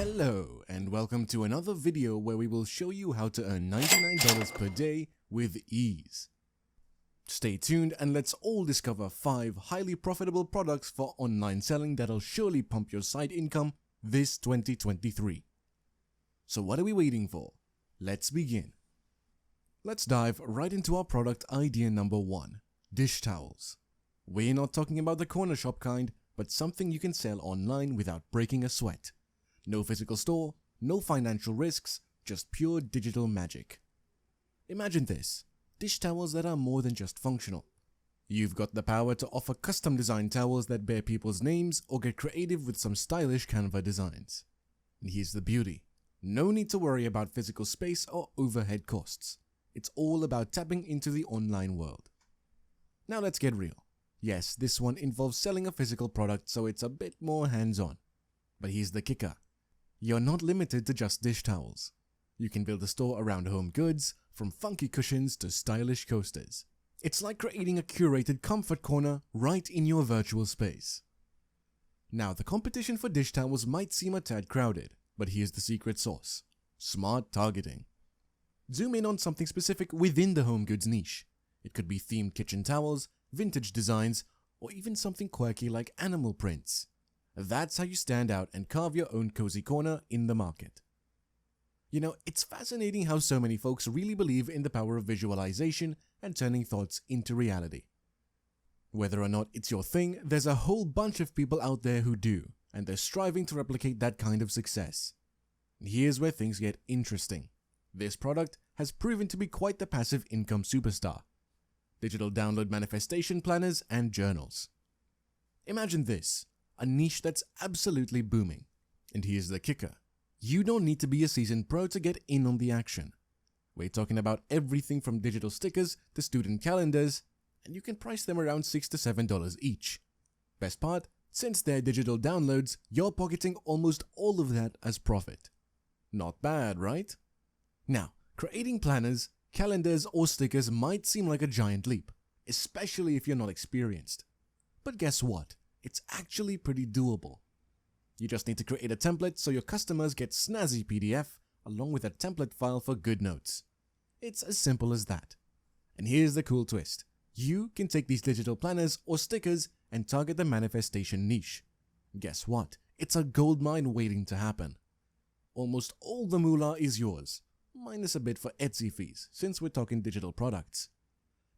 Hello and welcome to another video where we will show you how to earn $99 per day with ease. Stay tuned and let's all discover 5 highly profitable products for online selling that'll surely pump your side income this 2023. So what are we waiting for? Let's begin. Let's dive right into our product idea number 1, dish towels. We're not talking about the corner shop kind, but something you can sell online without breaking a sweat. No physical store, no financial risks, just pure digital magic. Imagine this, dish towels that are more than just functional. You've got the power to offer custom designed towels that bear people's names or get creative with some stylish Canva designs. And here's the beauty, no need to worry about physical space or overhead costs. It's all about tapping into the online world. Now let's get real. Yes, this one involves selling a physical product, so it's a bit more hands-on. But here's the kicker. You're not limited to just dish towels. You can build a store around home goods, from funky cushions to stylish coasters. It's like creating a curated comfort corner right in your virtual space. Now, the competition for dish towels might seem a tad crowded, but here's the secret sauce: smart targeting. Zoom in on something specific within the home goods niche. It could be themed kitchen towels, vintage designs, or even something quirky like animal prints. That's how you stand out and carve your own cozy corner in the market. You know, it's fascinating how so many folks really believe in the power of visualization and turning thoughts into reality. Whether or not it's your thing, there's a whole bunch of people out there who do, and they're striving to replicate that kind of success. And here's where things get interesting. This product has proven to be quite the passive income superstar. Digital download manifestation planners and journals. Imagine this. A niche that's absolutely booming. And here's the kicker. You don't need to be a seasoned pro to get in on the action. We're talking about everything from digital stickers to student calendars, and you can price them around $6 to $7 each. Best part, since they're digital downloads, you're pocketing almost all of that as profit. Not bad, right? Now, creating planners, calendars, or stickers might seem like a giant leap, especially if you're not experienced. But guess what? It's actually pretty doable. You just need to create a template so your customers get snazzy PDF along with a template file for GoodNotes. It's as simple as that. And here's the cool twist. You can take these digital planners or stickers and target the manifestation niche. Guess what? It's a goldmine waiting to happen. Almost all the moolah is yours, minus a bit for Etsy fees since we're talking digital products.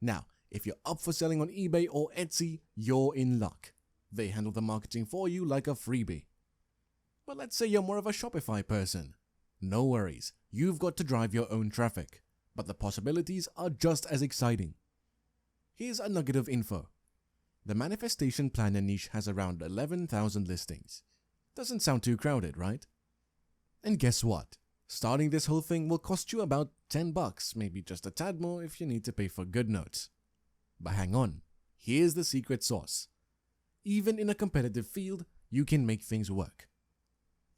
Now, if you're up for selling on eBay or Etsy, you're in luck. They handle the marketing for you like a freebie. But let's say you're more of a Shopify person. No worries, you've got to drive your own traffic, but the possibilities are just as exciting. Here's a nugget of info. The manifestation planner niche has around 11,000 listings. Doesn't sound too crowded, right? And guess what? Starting this whole thing will cost you about $10, maybe just a tad more if you need to pay for GoodNotes. But hang on, here's the secret sauce. Even in a competitive field, you can make things work.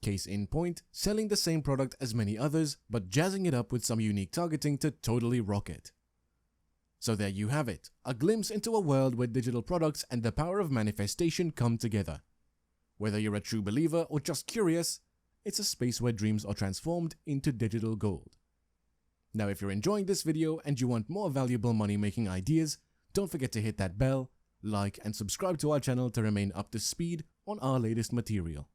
Case in point, selling the same product as many others, but jazzing it up with some unique targeting to totally rock it. So there you have it, a glimpse into a world where digital products and the power of manifestation come together. Whether you're a true believer or just curious, it's a space where dreams are transformed into digital gold. Now, if you're enjoying this video and you want more valuable money-making ideas, don't forget to hit that bell, like and subscribe to our channel to remain up to speed on our latest material.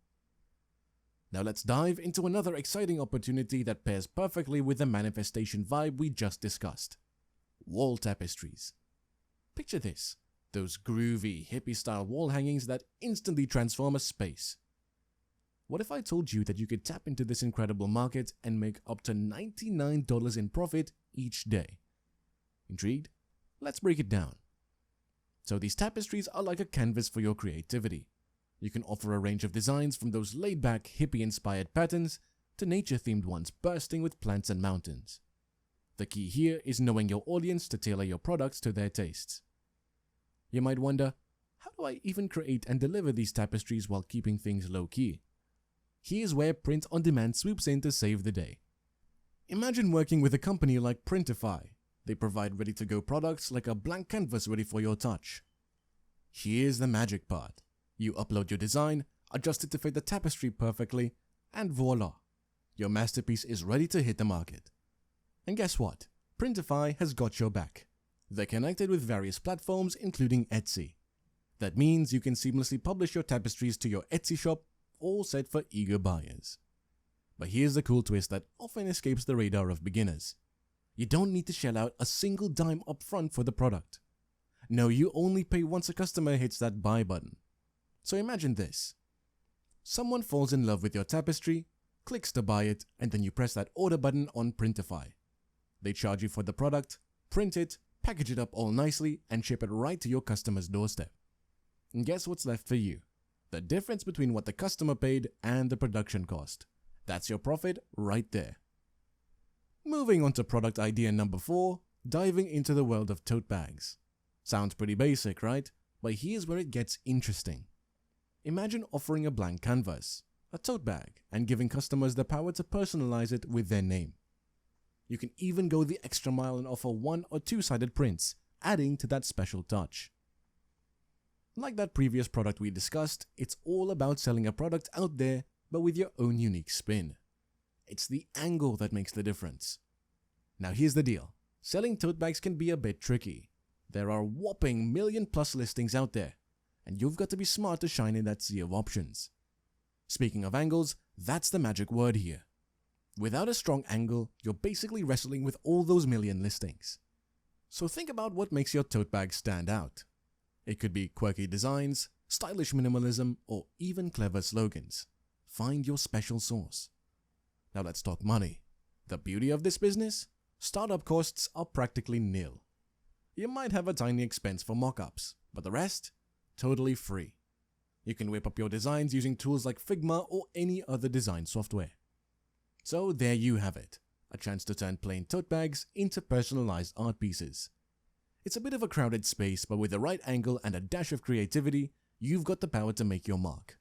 Now let's dive into another exciting opportunity that pairs perfectly with the manifestation vibe we just discussed. Wall tapestries. Picture this, those groovy hippie-style wall hangings that instantly transform a space. What if I told you that you could tap into this incredible market and make up to $99 in profit each day? Intrigued? Let's break it down. So these tapestries are like a canvas for your creativity. You can offer a range of designs from those laid-back, hippie-inspired patterns to nature-themed ones bursting with plants and mountains. The key here is knowing your audience to tailor your products to their tastes. You might wonder, how do I even create and deliver these tapestries while keeping things low-key? Here's where print on demand swoops in to save the day. Imagine working with a company like Printify. They provide ready-to-go products like a blank canvas ready for your touch. Here's the magic part. You upload your design, adjust it to fit the tapestry perfectly, And voila, your masterpiece is ready to hit the market. And guess what? Printify has got your back. They're connected with various platforms including Etsy. That means you can seamlessly publish your tapestries to your Etsy shop, all set for eager buyers. But here's the cool twist that often escapes the radar of beginners. You don't need to shell out a single dime up front for the product. No, you only pay once a customer hits that buy button. So imagine this. Someone falls in love with your tapestry, clicks to buy it, and then you press that order button on Printify. They charge you for the product, print it, package it up all nicely, and ship it right to your customer's doorstep. And guess what's left for you? The difference between what the customer paid and the production cost. That's your profit right there. Moving on to product idea number 4, diving into the world of tote bags. Sounds pretty basic, right? But here's where it gets interesting. Imagine offering a blank canvas, a tote bag, and giving customers the power to personalize it with their name. You can even go the extra mile and offer 1- or 2-sided prints, adding to that special touch. Like that previous product we discussed, it's all about selling a product out there, but with your own unique spin. It's the angle that makes the difference. Now here's the deal. Selling tote bags can be a bit tricky. There are a whopping million-plus listings out there, and you've got to be smart to shine in that sea of options. Speaking of angles, that's the magic word here. Without a strong angle, you're basically wrestling with all those million listings. So think about what makes your tote bag stand out. It could be quirky designs, stylish minimalism, or even clever slogans. Find your special sauce. Now let's talk money. The beauty of this business? Startup costs are practically nil. You might have a tiny expense for mock-ups, but the rest? Totally free. You can whip up your designs using tools like Figma or any other design software. So there you have it, a chance to turn plain tote bags into personalized art pieces. It's a bit of a crowded space, but with the right angle and a dash of creativity, you've got the power to make your mark.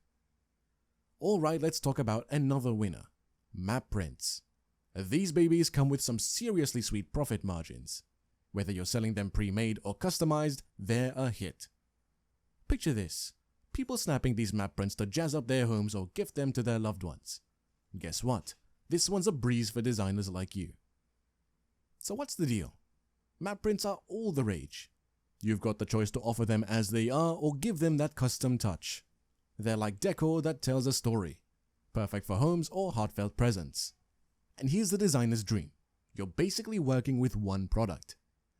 Alright, let's talk about another winner, map prints. These babies come with some seriously sweet profit margins. Whether you're selling them pre-made or customized, they're a hit. Picture this, people snapping these map prints to jazz up their homes or gift them to their loved ones. Guess what? This one's a breeze for designers like you. So what's the deal? Map prints are all the rage. You've got the choice to offer them as they are or give them that custom touch. They're like decor that tells a story, perfect for homes or heartfelt presents. And here's the designer's dream. You're basically working with one product.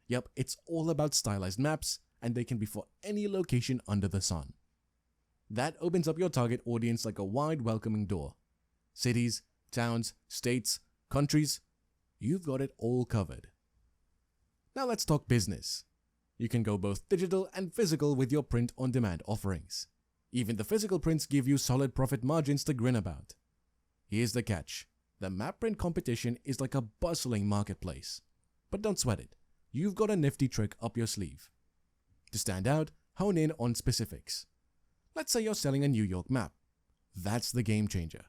Yep, it's all about stylized maps, and they can be for any location under the sun. That opens up your target audience like a wide welcoming door. Cities, towns, states, countries, you've got it all covered. Now let's talk business. You can go both digital and physical with your print-on-demand offerings. Even the physical prints give you solid profit margins to grin about. Here's the catch. The map print competition is like a bustling marketplace. But don't sweat it. You've got a nifty trick up your sleeve. To stand out, hone in on specifics. Let's say you're selling a New York map. That's the game changer.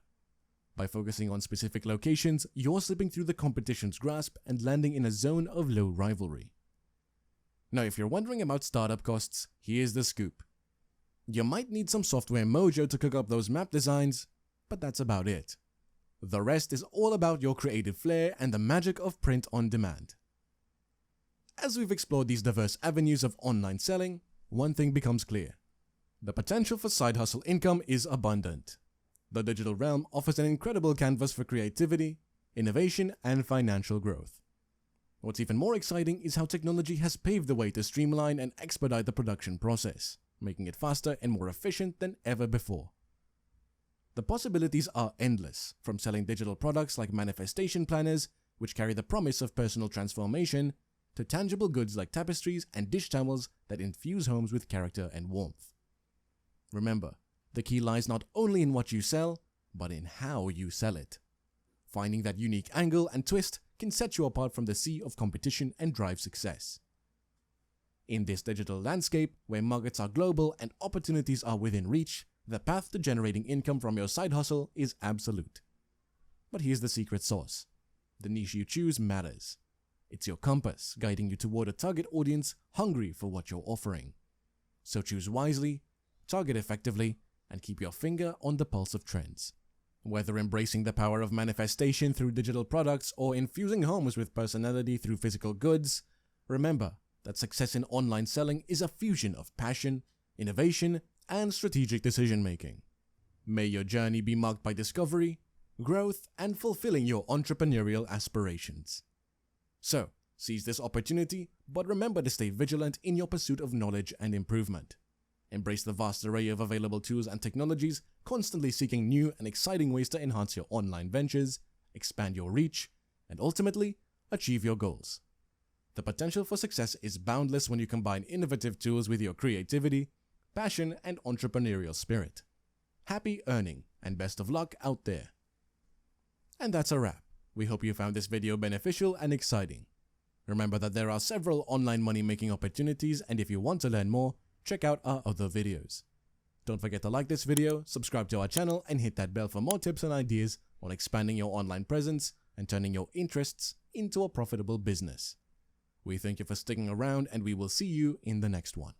By focusing on specific locations, you're slipping through the competition's grasp and landing in a zone of low rivalry. Now, if you're wondering about startup costs, here's the scoop. You might need some software mojo to cook up those map designs, but that's about it. The rest is all about your creative flair and the magic of print on demand. As we've explored these diverse avenues of online selling, one thing becomes clear. The potential for side hustle income is abundant. The digital realm offers an incredible canvas for creativity, innovation, and financial growth. What's even more exciting is how technology has paved the way to streamline and expedite the production process, making it faster and more efficient than ever before. The possibilities are endless, from selling digital products like manifestation planners, which carry the promise of personal transformation, to tangible goods like tapestries and dish towels that infuse homes with character and warmth. Remember, the key lies not only in what you sell, but in how you sell it. Finding that unique angle and twist can set you apart from the sea of competition and drive success. In this digital landscape, where markets are global and opportunities are within reach, the path to generating income from your side hustle is absolute. But here's the secret sauce. The niche you choose matters. It's your compass guiding you toward a target audience hungry for what you're offering. So choose wisely, target effectively, and keep your finger on the pulse of trends. Whether embracing the power of manifestation through digital products or infusing homes with personality through physical goods, remember that success in online selling is a fusion of passion, innovation, and strategic decision-making. May your journey be marked by discovery, growth, and fulfilling your entrepreneurial aspirations. So, seize this opportunity, but remember to stay vigilant in your pursuit of knowledge and improvement. Embrace the vast array of available tools and technologies, constantly seeking new and exciting ways to enhance your online ventures, expand your reach, and ultimately, achieve your goals. The potential for success is boundless when you combine innovative tools with your creativity, passion, and entrepreneurial spirit. Happy earning, and best of luck out there. And that's a wrap. We hope you found this video beneficial and exciting. Remember that there are several online money-making opportunities, and if you want to learn more, check out our other videos. Don't forget to like this video, subscribe to our channel, and hit that bell for more tips and ideas on expanding your online presence and turning your interests into a profitable business. We thank you for sticking around, and we will see you in the next one.